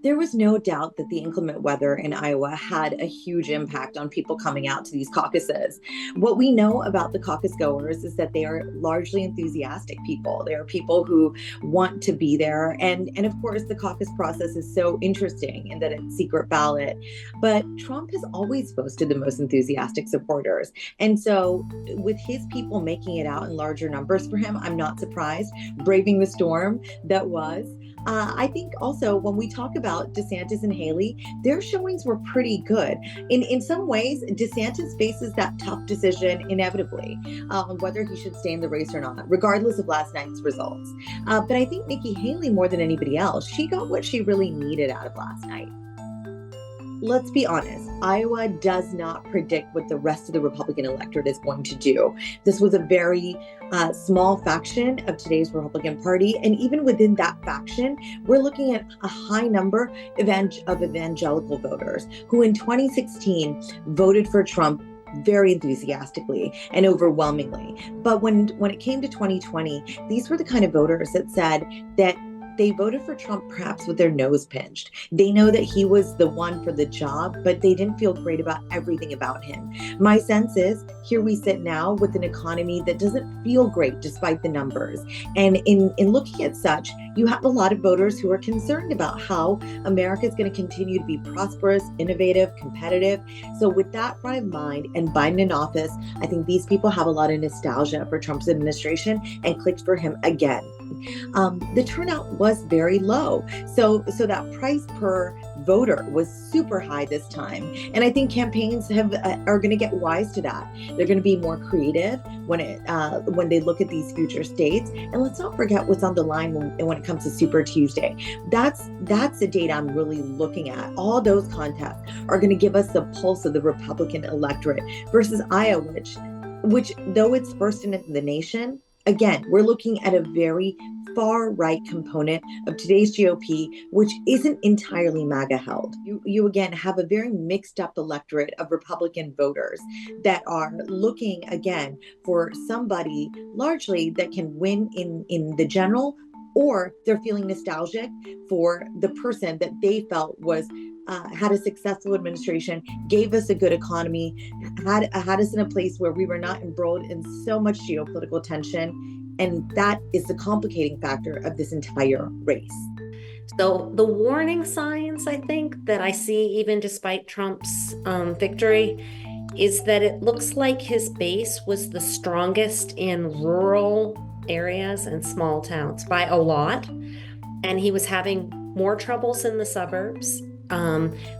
There was no doubt that the inclement weather in Iowa had a huge impact on people coming out to these caucuses. What we know about the caucus goers is that they are largely enthusiastic people. They are people who want to be there. And of course, the caucus process is so interesting in that it's secret ballot. But Trump has always boasted the most enthusiastic supporters. And so with his people making it out in larger numbers for him, I'm not surprised, braving the storm that was. I think also when we talk about DeSantis and Haley, their showings were pretty good. In some ways, DeSantis faces that tough decision inevitably on whether he should stay in the race or not, regardless of last night's results. But I think Nikki Haley, more than anybody else, she got what she really needed out of last night. Let's be honest, Iowa does not predict what the rest of the Republican electorate is going to do. This was a very small faction of today's Republican Party. And even within that faction, we're looking at a high number of evangelical voters who in 2016 voted for Trump very enthusiastically and overwhelmingly. But when it came to 2020, these were the kind of voters that said that they voted for Trump perhaps with their nose pinched. They know that he was the one for the job, but they didn't feel great about everything about him. My sense is here we sit now with an economy that doesn't feel great despite the numbers. And in looking at such, you have a lot of voters who are concerned about how America is going to continue to be prosperous, innovative, competitive. So with that front of mind and Biden in office, I think these people have a lot of nostalgia for Trump's administration and clicked for him again. The turnout was very low. So that price per voter was super high this time. And I think campaigns are going to get wise to that. They're going to be more creative when they look at these future states. And let's not forget what's on the line when it comes to Super Tuesday. That's the data I'm really looking at. All those contests are going to give us the pulse of the Republican electorate versus Iowa, which though it's first in the nation, again, we're looking at a very far right component of today's GOP, which isn't entirely MAGA-held. You again have a very mixed up electorate of Republican voters that are looking again for somebody largely that can win in the general, or they're feeling nostalgic for the person that they felt was had a successful administration, gave us a good economy, had us in a place where we were not embroiled in so much geopolitical tension. And that is the complicating factor of this entire race. So the warning signs, I think, that I see even despite Trump's victory is that it looks like his base was the strongest in rural areas and small towns by a lot. And he was having more troubles in the suburbs,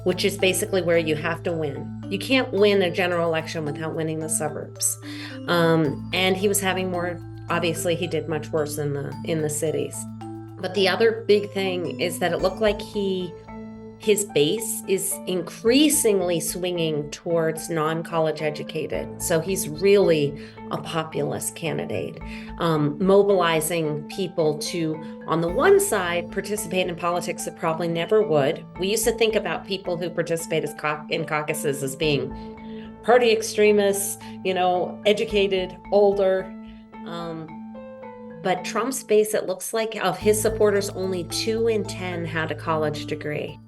which is basically where you have to win. You can't win a general election without winning the suburbs. And he was having more, obviously he did much worse in the cities. But the other big thing is that it looked like his base is increasingly swinging towards non-college educated. So he's really a populist candidate, mobilizing people to, on the one side, participate in politics that probably never would. We used to think about people who participate in caucuses as being party extremists, educated, older. But Trump's base, it looks like of his supporters, only 2 in 10 had a college degree.